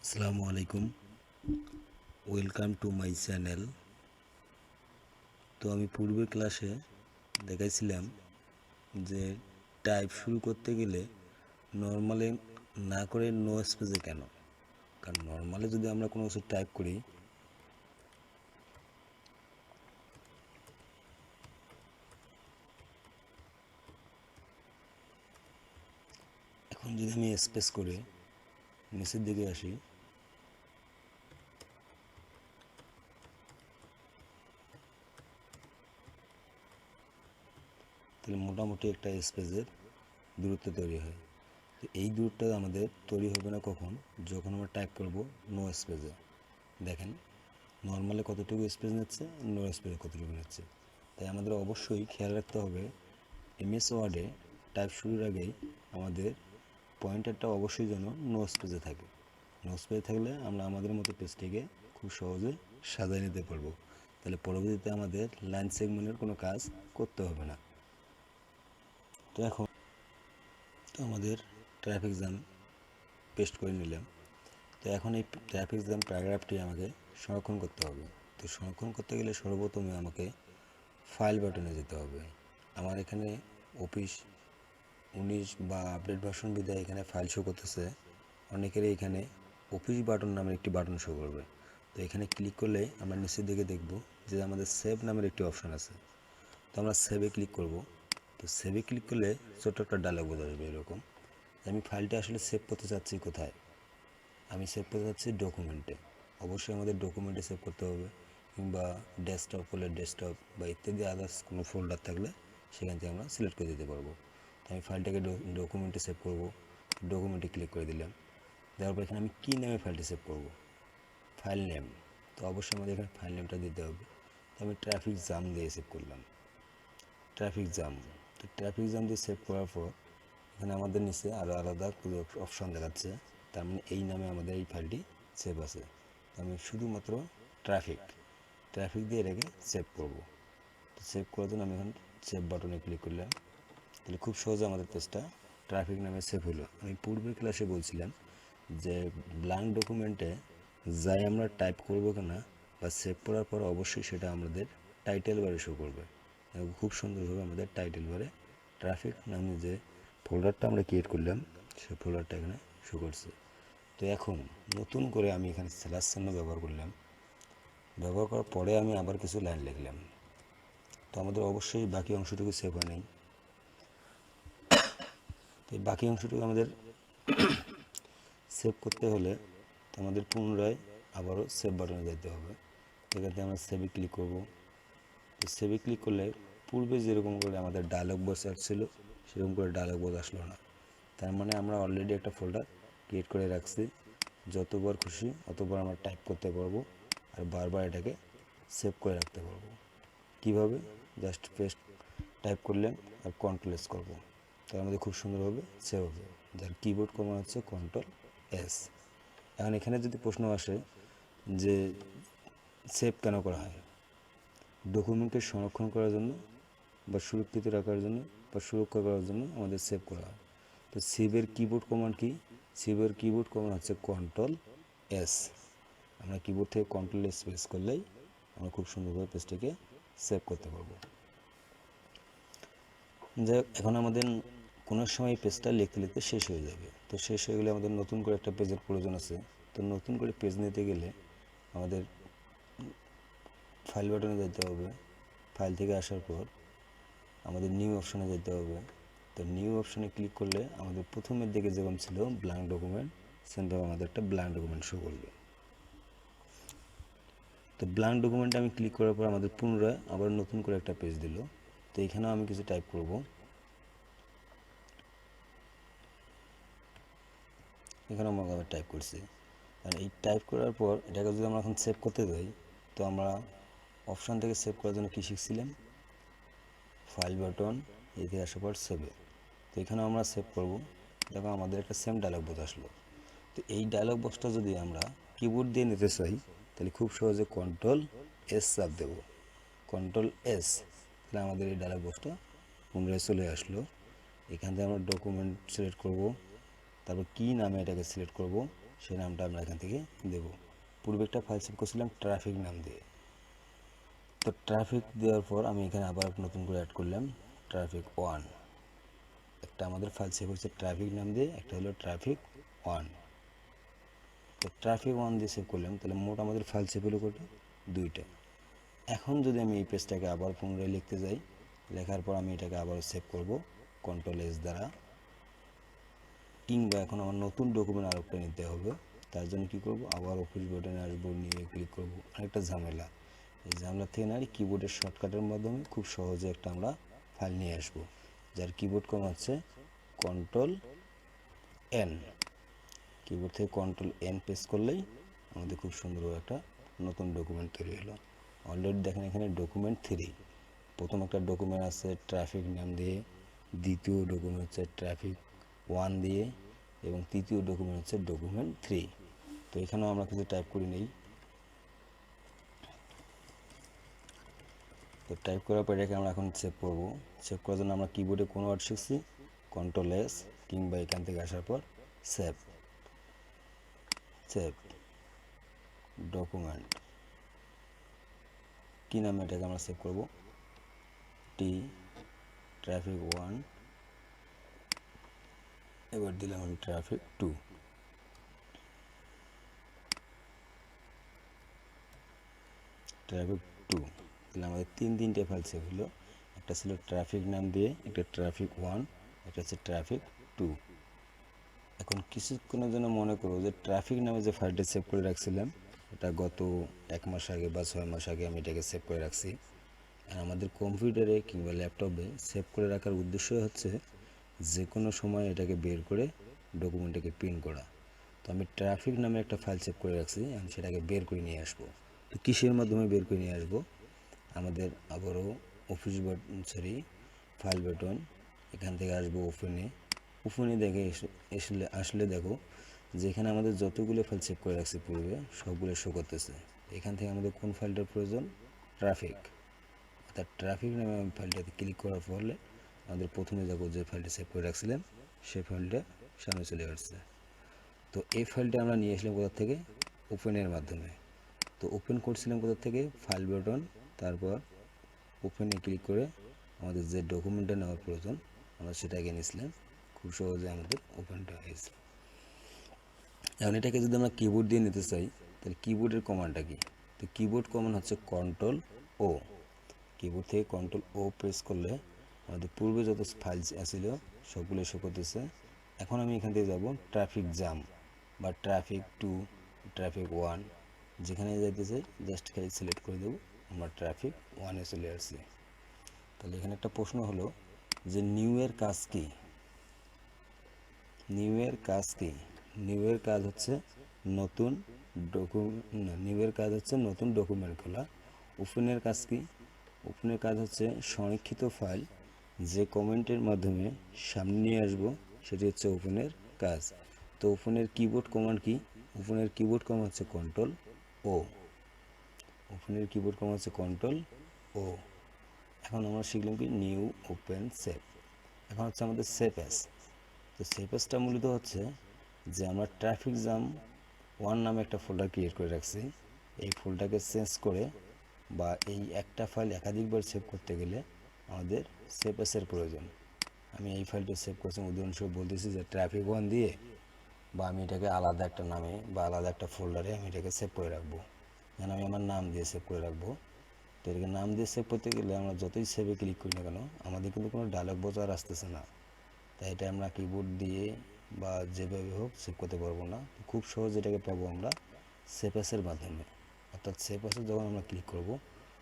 আসসালামু আলাইকুম, welcome to my channel. তো আমি পূর্বের ক্লাসে দেখাইছিলাম যে টাইপ শুরু করতে গেলে নর্মালে না করে নো স্পেসে কেন। কারণ নর্মালে যদি আমরা কোনো কিছু টাইপ করি, এখন যদি আমি স্পেস করে নিচের দিকে আসি, তাহলে মোটামুটি একটা স্পেসের দূরত্ব তৈরি হয়। তো এই দূরত্বটা আমাদের তৈরি হবে না কখন, যখন আমরা টাইপ করব নো স্পেসে। দেখেন নর্মালে কতটুকু স্পেস নিচ্ছে, নো স্পেসে কতটুকু নিচ্ছে। তাই আমাদের অবশ্যই খেয়াল রাখতে হবে এমএস ওয়ার্ডে টাইপ শুরুর আগেই আমাদের পয়েন্টারটা অবশ্যই যেন নো স্পেসে থাকে। নো স্পেসে থাকলে আমরা আমাদের মতো পেজটিকে খুব সহজে সাজিয়ে নিতে পারবো। তাহলে পরবর্তীতে আমাদের লাইন সেগমেন্টের কোনো কাজ করতে হবে না। তো এখন আমাদের ট্রাফিক জ্যাম পেস্ট করে নিলাম। তো এখন এই ট্রাফিক জ্যাম প্যারাগ্রাফটি আমাকে সংরক্ষণ করতে হবে। তো সংরক্ষণ করতে গেলে সর্বপ্রথমে আমাকে ফাইল বাটনে যেতে হবে। আমার এখানে অফিস 19 বা আপডেট ভার্সন বিধায় এখানে ফাইল শো করতেছে। অনেকেরই এখানে অফিস বাটন নামের একটি বাটন শো করবে। তো এখানে ক্লিক করলে আমরা নিচের দিকে দেখব যে আমাদের সেভ নামের একটি অপশান আছে। তো আমরা সেভে ক্লিক করব। তো সেভে ক্লিক করলে ছোট্ট একটা ডায়লগ বক্স আসবে এরকম। আমি ফাইলটা আসলে সেভ করতে চাচ্ছি কোথায়? আমি সেভ করতে চাচ্ছি ডকুমেন্টে। অবশ্যই আমাদের ডকুমেন্টে সেভ করতে হবে, কিংবা ডেস্কটপ হলে ডেস্কটপ বা ইত্যাদি আদার্স কোনো ফোল্ডার থাকলে সেখান থেকে আমরা সিলেক্ট করে দিতে পারবো। তো আমি ফাইলটাকে ডকুমেন্টে সেভ করব। ডকুমেন্টে ক্লিক করে দিলাম। দেওয়ার পর এখানে আমি কী নামে ফাইলটি সেভ করব, ফাইল নেম। তো অবশ্যই আমাদের এখানে ফাইল নেমটা দিতে হবে। তো আমি ট্রাফিক জ্যাম দিয়ে সেভ করলাম, ট্রাফিক জ্যাম। তো ট্রাফিক জ্যাম দিয়ে সেভ করার পর এখানে আমাদের নিচে আরও আলাদা অপশান দেখাচ্ছে। তার মানে এই নামে আমাদের এই ফাইলটি সেভ আছে। তো আমি শুধুমাত্র ট্রাফিক ট্রাফিক দিয়ে এটাকে সেভ করব। তো সেভ করার জন্য আমি এখন সেভ বাটনে ক্লিক করলাম। তাহলে খুব সহজে আমাদের পেজটা ট্রাফিক নামে সেভ হলো। আমি পূর্বের ক্লাসে বলছিলাম যে ব্ল্যাঙ্ক ডকুমেন্টে যাই আমরা টাইপ করবো কিনা বা সেভ করার পর অবশ্যই সেটা আমাদের টাইটেল বারে শো করবে। খুব সুন্দরভাবে আমাদের টাইটেল বারে ট্রাফিক নামে যে ফোল্ডারটা আমরা ক্রিয়েট করলাম সেই ফোল্ডারটা এখানে শো করছে। তো এখন নতুন করে আমি এখানে স্ল্যাশ চিহ্ন ব্যবহার করলাম। ব্যবহার করার পরে আমি আবার কিছু লাইন লিখলাম। তো আমাদের অবশ্যই বাকি অংশটুকু সেভ হয় নাই। তো এই বাকি অংশটুকু আমাদের সেভ করতে হলে তো আমাদের পুনরায় আবারও সেভ বাটনে যেতে হবে। এখানে আমরা সেভে ক্লিক করব। তো সেভে ক্লিক করলে পূর্বে যেরকম করে আমাদের ডায়লগ বক্স আসছিল সেরকম করে ডায়লগ বক্স আসলো না। তার মানে আমরা অলরেডি একটা ফোল্ডার ক্রিয়েট করে রাখছি। যতবার খুশি অতবার আমরা টাইপ করতে পারবো আর বারবার এটাকে সেভ করে রাখতে পারবো। কীভাবে? জাস্ট পেস্ট টাইপ করলেন আর কন্ট্রোল এস করবো, তার মধ্যে খুব সুন্দরভাবে সেভ হবে। যার কিবোর্ড কমান্ড হচ্ছে কন্ট্রোল এস। এখন এখানে যদি প্রশ্ন আসে যে সেভ কেন করা হয়, ডকুমেন্টকে সংরক্ষণ করার জন্য বা সুরক্ষিত রাখার জন্য বা সুরক্ষা করার জন্য আমাদের সেভ করা হয়। তো সেভের কিবোর্ড কমান্ড কি? সেভের কিবোর্ড কমান্ড হচ্ছে কন্ট্রোল এস। আমরা কিবোর্ড থেকে কন্ট্রোল এস প্রেস করলেই আমরা খুব সুন্দরভাবে পেজটিকে সেভ করতে পারবো। যাই হোক, এখন আমাদের কোনো সময় পেজটা লিখতে লিখতে শেষ হয়ে যাবে। তো শেষ হয়ে গেলে আমাদের নতুন করে একটা পেজের প্রয়োজন আছে। তো নতুন করে পেজ নিতে গেলে আমাদের ফাইল বাটনে যেতে হবে। ফাইল থেকে আসার পর আমাদের নিউ অপশানে যেতে হবে। তো নিউ অপশানে ক্লিক করলে আমাদের প্রথমের দিকে যেরকম ছিল ব্ল্যাঙ্ক ডকুমেন্ট, সেরকম আমাদের একটা ব্ল্যাঙ্ক ডকুমেন্ট শো করবে। তো ব্ল্যাঙ্ক ডকুমেন্টে আমি ক্লিক করার পর আমাদের পুনরায় আবার নতুন করে একটা পেজ দিল। তো এখানেও আমি কিছু টাইপ করব। এখানেও আমরা আবার টাইপ করছি। আর এই টাইপ করার পর এটাকে যদি আমরা এখন সেভ করতে যাই, তো আমরা অপশান থেকে সেভ করার জন্য কী শিখছিলাম? ফাইল বাটন, এতে আসার পর সেভে। তো এখানেও আমরা সেভ করব। দেখো আমাদের একটা সেম ডায়লগ বক্স আসলো। তো এই ডায়লগ বক্সটা যদি আমরা কিবোর্ড দিয়ে নিতে চাই তাহলে খুব সহজে কন্ট্রোল এস চাপ দেব। কন্ট্রোল এস, তাহলে আমাদের এই ডায়লগ বক্সটা পুনরায় চলে আসলো। এখান থেকে আমরা ডকুমেন্ট সিলেক্ট করব। তারপর কী নামে এটাকে সিলেক্ট করব সেই নামটা আমরা এখান থেকে দেব। পূর্বে একটা ফাইল সেভ করছিলাম ট্রাফিক নাম দিয়ে, তো ট্রাফিক দেওয়ার পর আমি এখানে আবার নতুন করে অ্যাড করলাম ট্রাফিক 1। একটা আমাদের ফাইল সেভ হচ্ছে ট্রাফিক নাম দিয়ে, একটা হলো ট্রাফিক 1। তো ট্রাফিক 1 দিয়ে সেভ করলাম, তাহলে মোট আমাদের ফাইল সেভ হলো কটা? 2টা। এখন যদি আমি এই পেজটাকে আবার পুনরায় লিখতে যাই, লেখার পর আমি এটাকে আবার সেভ করব Ctrl+S দ্বারা, কিংবা এখন আমার নতুন ডকুমেন্ট আরেকটা নিতে হবে। তার জন্য কি করব, আবার অফিস বাটনে আসবো, নিয়ে ক্লিক করব। আরেকটা ঝামেলা, এই ঝামেলা থেকে না কিবোর্ডের শর্টকাটের মাধ্যমে খুব সহজে একটা আমরা ফাইল নিয়ে আসবো, যার কিবোর্ড কমান্ড হচ্ছে Ctrl+N। কিবোর্ড থেকে Ctrl+N প্রেস করলেই আমাদের খুব সুন্দর একটা নতুন ডকুমেন্ট তৈরি হলো। অলরেডি দেখেন এখানে ডকুমেন্ট 3, প্রথম একটা ডকুমেন্ট আছে ট্রাফিক নাম দিয়ে, দ্বিতীয় ডকুমেন্ট হচ্ছে ট্রাফিক 1 দিয়ে, এবং তৃতীয় ডকুমেন্ট হচ্ছে ডকুমেন্ট 3। তো এখানেও আমরা কিছু টাইপ করে নিই। তো টাইপ করার পর এটাকে আমরা এখন সেভ করব। সেভ করার জন্য আমরা কিবোর্ডে কোন ওয়ার্ড শিখছি, Ctrl+S, কিংবা এখান থেকে আসার পর সেভ ডকুমেন্ট। কি নামে এটাকে আমরা সেভ করব, ট্রাফিক 1, এবার দিলাম আমি ট্রাফিক 2। ট্রাফিক 2 তাহলে আমাদের তিনটে ফাইল সেভ হলো। একটা ছিল ট্রাফিক নাম দিয়ে, একটা ট্রাফিক 1, একটা হচ্ছে ট্রাফিক 2। এখন কিছুক্ষণের জন্য মনে করো যে ট্রাফিক নামে যে ফাইলটা সেভ করে রাখছিলাম, এটা গত 1 মাস আগে বা 6 মাস আগে আমি এটাকে সেভ করে রাখছি। আর আমাদের কম্পিউটারে কিংবা ল্যাপটপে সেভ করে রাখার উদ্দেশ্য হচ্ছে যে কোনো সময় এটাকে বের করে ডকুমেন্টটাকে প্রিন্ট করা। তো আমি ট্রাফিক নামে একটা ফাইল সেভ করে রাখছি, আমি সেটাকে বের করে নিয়ে আসবো। তো কিসের মাধ্যমে বের করে নিয়ে আসবো, আমাদের আবারও অফিস বাটন, ফাইল বাটন, এখান থেকে আসবো ওপেনে দেখে আসলে দেখো যে এখানে আমাদের যতগুলো ফাইল সেভ করে রাখছি পূর্বে সবগুলো শো করতেছে। এখান থেকে আমাদের কোন ফাইলটার প্রয়োজন, ট্রাফিক, অর্থাৎ ট্রাফিক নামে আমি ফাইলটাতে ক্লিক করার ফলে আমাদের প্রথমে দেখো যে ফাইলটা সেভ করে রাখছিলাম সেই ফাইলটা সামনে চলে আসছে। তো এই ফাইলটা আমরা নিয়ে আসলাম কোথা থেকে, ওপেনের মাধ্যমে। তো ওপেন করছিলাম কোথা থেকে, ফাইল বাটন, তারপর ওপেনে ক্লিক করে আমাদের যে ডকুমেন্টটা নেওয়ার প্রয়োজন আমরা সেটাকে নিয়েছিলাম, খুব সহজে আমাদের ওপেনটা হয়েছে। এখন এটাকে যদি আমরা কিবোর্ড দিয়ে নিতে চাই, তাহলে কিবোর্ডের কমান্ডটা কি, তো কিবোর্ড কমান্ড হচ্ছে Ctrl+O। কিবোর্ড থেকে Ctrl+O প্রেস করলে আমাদের পূর্বে যত ফাইল ছিল সবগুলো শো করতেছে। এখন আমি এখান থেকে যাব ট্রাফিক জ্যাম বা ট্রাফিক 2, ট্রাফিক 1, যেখানে যাইতে চাই জাস্ট খালি সিলেক্ট করে দেবো, আমরা ট্রাফিক 1-এ চলে আসছি। তাহলে এখানে একটা প্রশ্ন হলো যে নিউ এর কাজ কি, নিউ এর কাজ কি, নিউ এর কাজ হচ্ছে নতুন ডকুমেন্ট খোলা। ওপেনের কাজ কি, ওপেনের কাজ হচ্ছে সংরক্ষিত ফাইল যে কমেন্টের মাধ্যমে সামনে নিয়ে আসবো সেটি হচ্ছে ওপেনের কাজ। তো ওপেনের কিবোর্ড কমান্ড কি, ওপেনের কিবোর্ড কমান্ড হচ্ছে Ctrl+O। ওপেনের কিবোর্ড কমান্ড হচ্ছে Ctrl+O। এখন আমরা শিখলাম কি, নিউ, ওপেন, সেভ। এখন হচ্ছে আমাদের সেভ অ্যাজ। তো সেভ অ্যাজটা মূলত হচ্ছে যে আমরা ট্রাফিক জ্যাম 1 নামে একটা ফোল্ডার ক্রিয়েট করে রাখছি। এই ফোল্ডারকে চেঞ্জ করে বা এই একটা ফাইল একাধিকবার সেভ করতে গেলে আমাদের সেভ অ্যাজের প্রয়োজন। আমি এই ফাইলটা সেভ করছি, উদাহরণস্বরূপ বলতেছি যে ট্রাফিক 1 দিয়ে, বা আমি এটাকে আলাদা একটা নামে বা আলাদা একটা ফোল্ডারে আমি এটাকে সেভ করে রাখবো। যেন আমি আমার নাম দিয়ে সেভ করে রাখবো। তো এটাকে নাম দিয়ে সেভ করতে গেলে আমরা যতই সেভে ক্লিক করি না কেন আমাদের কিন্তু কোনো ডায়লগ বক্স আর আসতেছে না। তাই এটা আমরা কিবোর্ড দিয়ে বা যেভাবে হোক সেভ করতে পারবো না। খুব সহজ এটাকে পাবো আমরা সেভ অ্যাসের মাধ্যমে। অর্থাৎ সেভ অ্যাসে যখন আমরা ক্লিক করব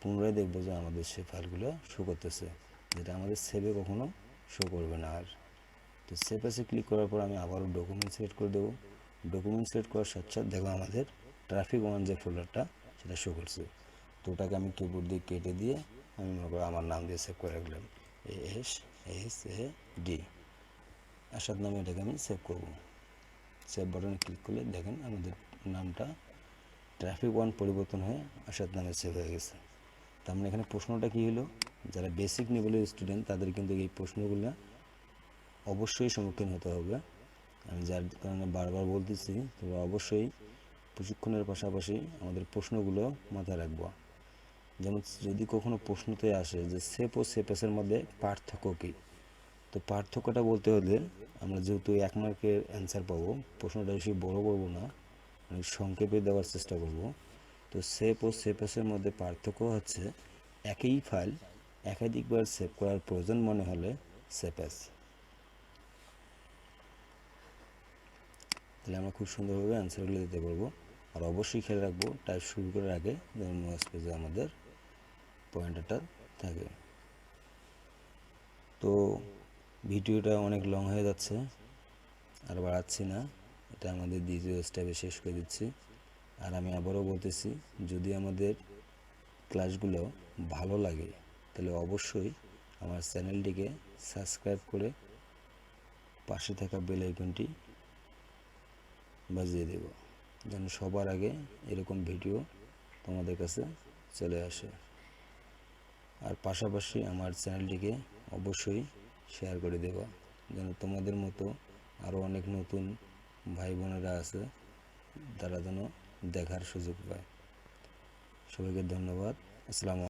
পুনরায় দেখবো যে আমাদের সেই ফাইলগুলো শো করতেছে, যেটা আমাদের সেভে কখনো শো করবে না আর। তো সেভ অ্যাসে ক্লিক করার পর আমি আবারও ডকুমেন্ট সিলেক্ট করে দেবো। ডকুমেন্ট সিলেক্ট করার সাথে সাথে দেখো আমাদের ট্রাফিক 1 যে ফোল্ডারটা সেটা শো করছে। তো ওটাকে আমি কিবোর্ড দিয়ে কেটে দিয়ে আমি মনে করি আমার নাম দিয়ে সেভ করে রাখলাম, ASAD আসাদ নামে এটাকে আমি সেভ করব। সেভ বাটনে ক্লিক করলে দেখেন আমাদের নামটা ট্রাফিক 1 পরিবর্তন হয়ে আসাদ নামে সেভ হয়ে গেছে। তার মানে এখানে প্রশ্নটা কী হলো, যারা বেসিক লেভেলের স্টুডেন্ট তাদের কিন্তু এই প্রশ্নগুলো অবশ্যই সম্মুখীন হতে হবে। আমি যার কারণে বারবার বলতেছি, তবে অবশ্যই প্রশিক্ষণের পাশাপাশি আমাদের প্রশ্নগুলো মাথায় রাখবো। যেমন যদি কখনো প্রশ্নতে আসে যে সেপ ও সেপেসের মধ্যে পার্থক্য কী, তো পার্থক্যটা বলতে হলে আমরা যেহেতু 1 মার্কের অ্যান্সার পাবো, প্রশ্নটা বেশি বড় করব না, অনেক সংক্ষেপে দেওয়ার চেষ্টা করব। তো সেপ ও সেপেসের মধ্যে পার্থক্য হচ্ছে একই ফাইল একাধিকবার সেভ করার প্রয়োজন মনে হলে সেপেস। তাহলে আমরা খুব সুন্দরভাবে অ্যান্সারগুলো দিতে পারবো। আর অবশ্যই খেয়াল রাখবো টাইপ শুরু করার আগে যেন নো স্পেসে আমাদের পয়েন্টারটা থাকে। তো ভিডিওটা অনেক লং হয়ে যাচ্ছে, আর বাড়াচ্ছি না, এটা আমাদের দ্বিতীয় স্টেপে শেষ করে দিচ্ছি। আর আমি আবারও বলতেছি, যদি আমাদের ক্লাসগুলো ভালো লাগে তাহলে অবশ্যই আমার চ্যানেলটিকে সাবস্ক্রাইব করে পাশে থাকা বেল আইকনটি বাজিয়ে দেব, যেন সবার আগে এরকম ভিডিও তোমাদের কাছে চলে আসে। আর পাশাপাশি আমার চ্যানেলটিকে অবশ্যই শেয়ার করে দেবা, যেন তোমাদের মতো আরও অনেক নতুন ভাই বোনেরা আছে, তারা যেন দেখার সুযোগ পায়। সবাইকে ধন্যবাদ। আসসালামু আলাইকুম।